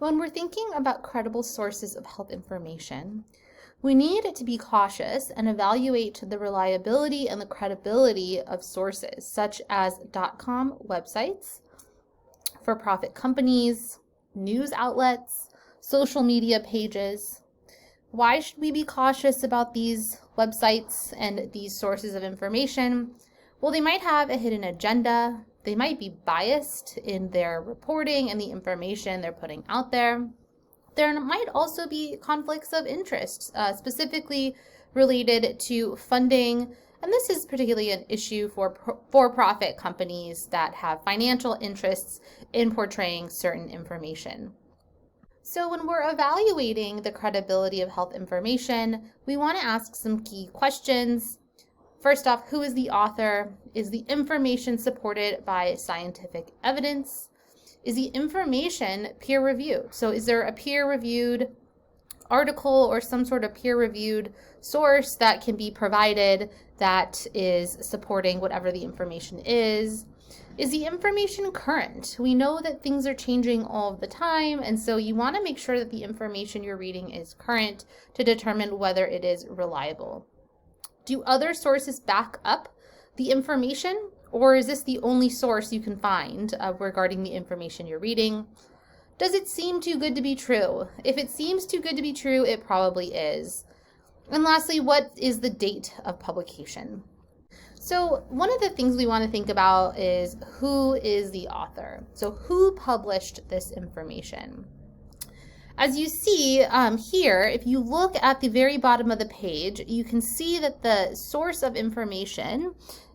When we're thinking about credible sources of health information, we need to be cautious and evaluate the reliability and the credibility of sources such as .com websites, for-profit companies, news outlets, social media pages. Why should we be cautious about these websites and these sources of information? Well, they might have a hidden agenda. They might be biased in their reporting and the information they're putting out there. There might also be conflicts of interest, specifically related to funding. And this is particularly an issue for for-profit companies that have financial interests in portraying certain information. So when we're evaluating the credibility of health information, we want to ask some key questions. First off, who is the author? Is the information supported by scientific evidence? Is the information peer-reviewed? So is there a peer-reviewed article or some sort of peer-reviewed source that can be provided that is supporting whatever the information is? Is the information current? We know that things are changing all the time, and so you want to make sure that the information you're reading is current to determine whether it is reliable. Do other sources back up the information, or is this the only source you can find regarding the information you're reading? Does it seem too good to be true? If it seems too good to be true, it probably is. And lastly, what is the date of publication? So one of the things we want to think about is who is the author? So who published this information? As you see here, if you look at the very bottom of the page, you can see that the source of information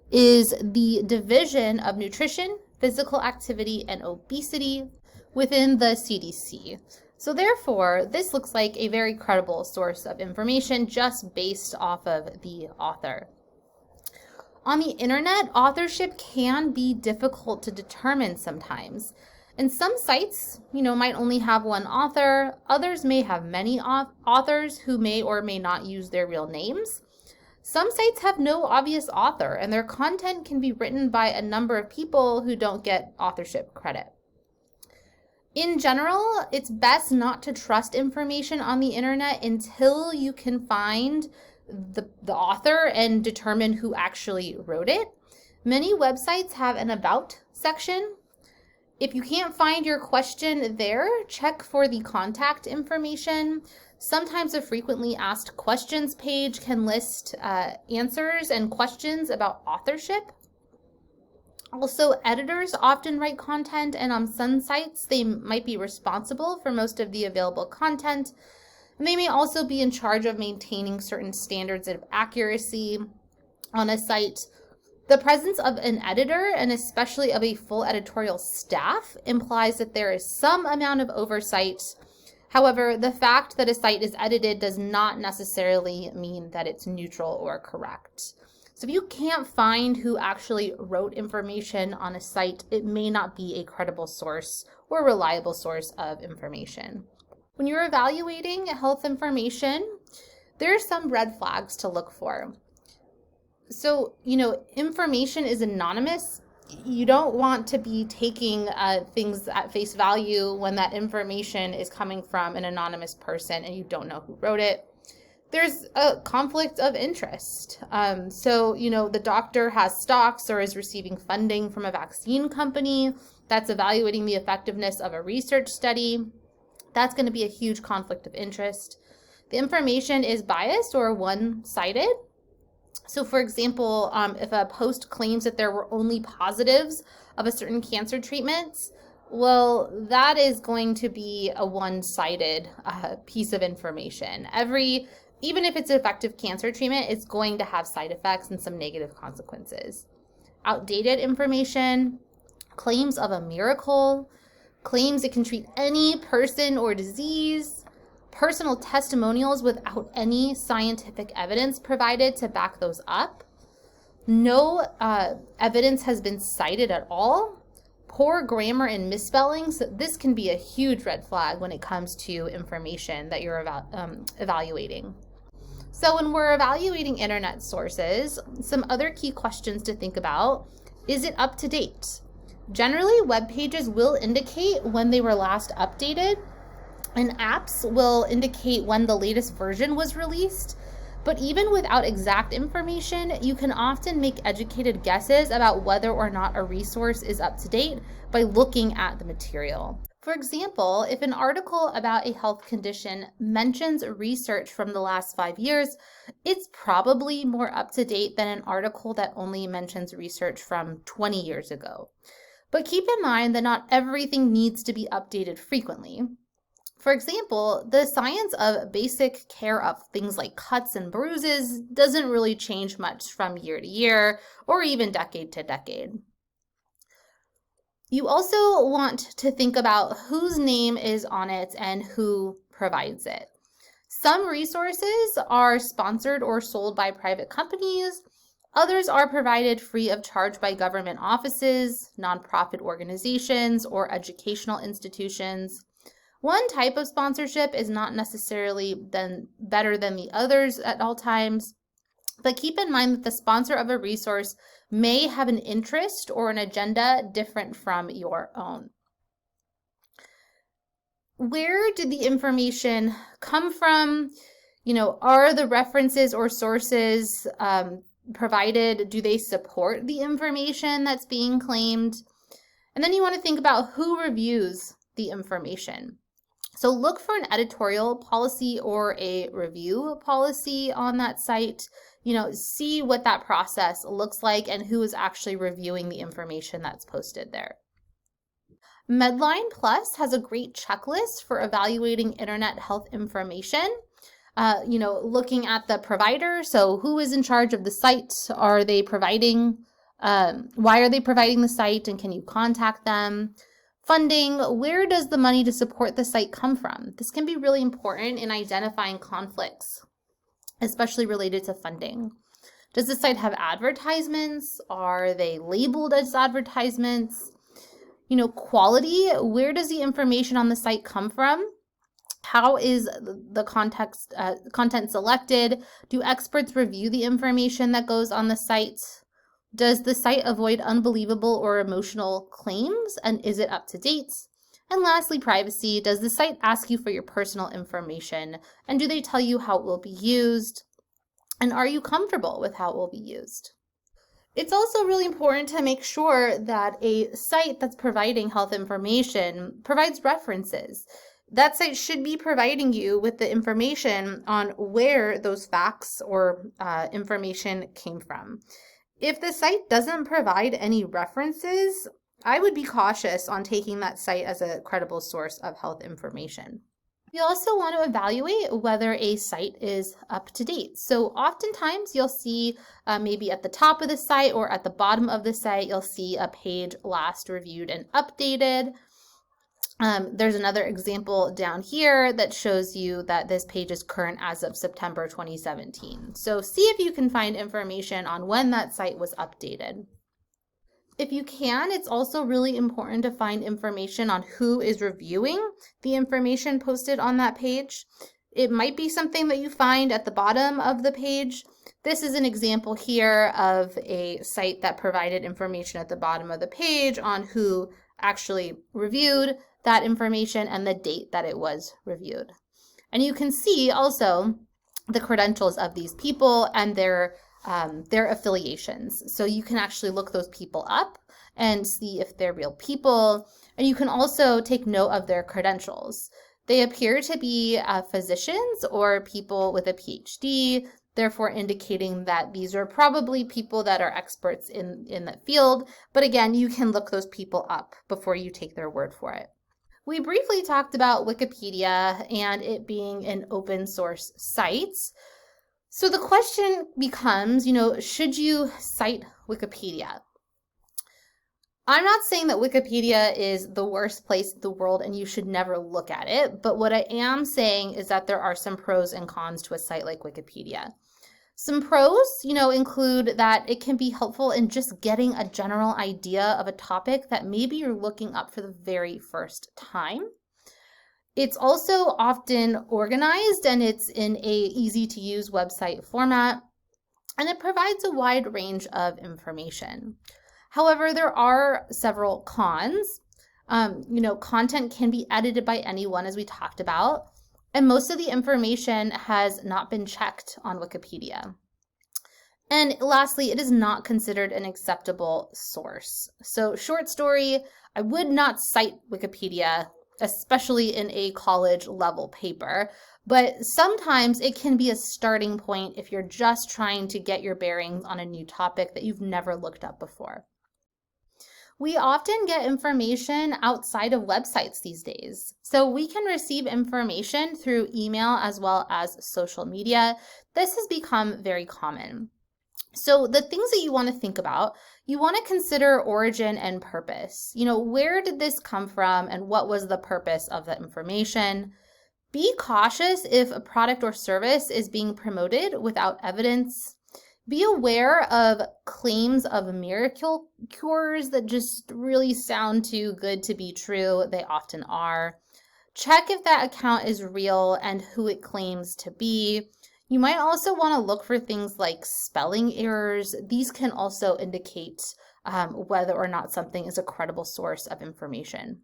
is the Division of Nutrition, Physical Activity, and Obesity within the CDC. So therefore, this looks like a very credible source of information just based off of the author. On the internet, authorship can be difficult to determine sometimes. And some sites, might only have one author. Others may have many authors who may or may not use their real names. Some sites have no obvious author, and their content can be written by a number of people who don't get authorship credit. In general, it's best not to trust information on the internet until you can find the author and determine who actually wrote it. Many websites have an about section. If you can't find your question there, check for the contact information. Sometimes a frequently asked questions page can list answers and questions about authorship. Also, editors often write content, and on some sites, they might be responsible for most of the available content. And they may also be in charge of maintaining certain standards of accuracy on a site. The presence of an editor, and especially of a full editorial staff, implies that there is some amount of oversight. However, the fact that a site is edited does not necessarily mean that it's neutral or correct. So if you can't find who actually wrote information on a site, it may not be a credible source or reliable source of information. When you're evaluating health information, there are some red flags to look for. So, information is anonymous. You don't want to be taking things at face value when that information is coming from an anonymous person and you don't know who wrote it. There's a conflict of interest. The doctor has stocks or is receiving funding from a vaccine company that's evaluating the effectiveness of a research study. That's going to be a huge conflict of interest. The information is biased or one-sided. So for example, if a post claims that there were only positives of a certain cancer treatment, well, that is going to be a one-sided piece of information. Even if it's an effective cancer treatment, it's going to have side effects and some negative consequences. Outdated information, claims of a miracle, claims it can treat any person or disease, personal testimonials without any scientific evidence provided to back those up. No evidence has been cited at all. Poor grammar and misspellings. This can be a huge red flag when it comes to information that you're evaluating. So when we're evaluating internet sources, some other key questions to think about: is it up to date? Generally, web pages will indicate when they were last updated. And apps will indicate when the latest version was released. But even without exact information, you can often make educated guesses about whether or not a resource is up to date by looking at the material. For example, if an article about a health condition mentions research from the last 5 years, it's probably more up to date than an article that only mentions research from 20 years ago. But keep in mind that not everything needs to be updated frequently. For example, the science of basic care of things like cuts and bruises doesn't really change much from year to year or even decade to decade. You also want to think about whose name is on it and who provides it. Some resources are sponsored or sold by private companies. Others are provided free of charge by government offices, nonprofit organizations, or educational institutions. One type of sponsorship is not necessarily better than the others at all times, but keep in mind that the sponsor of a resource may have an interest or an agenda different from your own. Where did the information come from? Are the references or sources provided, do they support the information that's being claimed? And then you want to think about who reviews the information. So look for an editorial policy or a review policy on that site. See what that process looks like and who is actually reviewing the information that's posted there. Medline Plus has a great checklist for evaluating internet health information. Looking at the provider. So who is in charge of the site? Are they providing, why are they providing the site, and can you contact them? Funding, where does the money to support the site come from? This can be really important in identifying conflicts, especially related to funding. Does the site have advertisements? Are they labeled as advertisements? Quality, where does the information on the site come from? How is the content selected? Do experts review the information that goes on the site? Does the site avoid unbelievable or emotional claims, and is it up to date? And lastly, privacy. Does the site ask you for your personal information, and do they tell you how it will be used? And are you comfortable with how it will be used? It's also really important to make sure that a site that's providing health information provides references. That site should be providing you with the information on where those facts or information came from. If the site doesn't provide any references, I would be cautious on taking that site as a credible source of health information. You also want to evaluate whether a site is up to date. So oftentimes you'll see maybe at the top of the site or at the bottom of the site, you'll see a page last reviewed and updated. There's another example down here that shows you that this page is current as of September 2017. So see if you can find information on when that site was updated. If you can, it's also really important to find information on who is reviewing the information posted on that page. It might be something that you find at the bottom of the page. This is an example here of a site that provided information at the bottom of the page on who actually reviewed that information and the date that it was reviewed. And you can see also the credentials of these people and their affiliations. So you can actually look those people up and see if they're real people. And you can also take note of their credentials. They appear to be physicians or people with a PhD, therefore indicating that these are probably people that are experts in the field. But again, you can look those people up before you take their word for it. We briefly talked about Wikipedia and it being an open source site. So the question becomes, should you cite Wikipedia? I'm not saying that Wikipedia is the worst place in the world and you should never look at it, but what I am saying is that there are some pros and cons to a site like Wikipedia. Some pros, include that it can be helpful in just getting a general idea of a topic that maybe you're looking up for the very first time. It's also often organized and it's in a easy to use website format, and it provides a wide range of information. However, there are several cons. Content can be edited by anyone, as we talked about, and most of the information has not been checked on Wikipedia. And lastly, it is not considered an acceptable source. So short story, I would not cite Wikipedia, especially in a college level paper, but sometimes it can be a starting point if you're just trying to get your bearings on a new topic that you've never looked up before. We often get information outside of websites these days. So we can receive information through email as well as social media. This has become very common. So the things that you want to think about, you want to consider origin and purpose. Where did this come from and what was the purpose of the information? Be cautious if a product or service is being promoted without evidence. Be aware of claims of miracle cures that just really sound too good to be true. They often are. Check if that account is real and who it claims to be. You might also want to look for things like spelling errors. These can also indicate whether or not something is a credible source of information.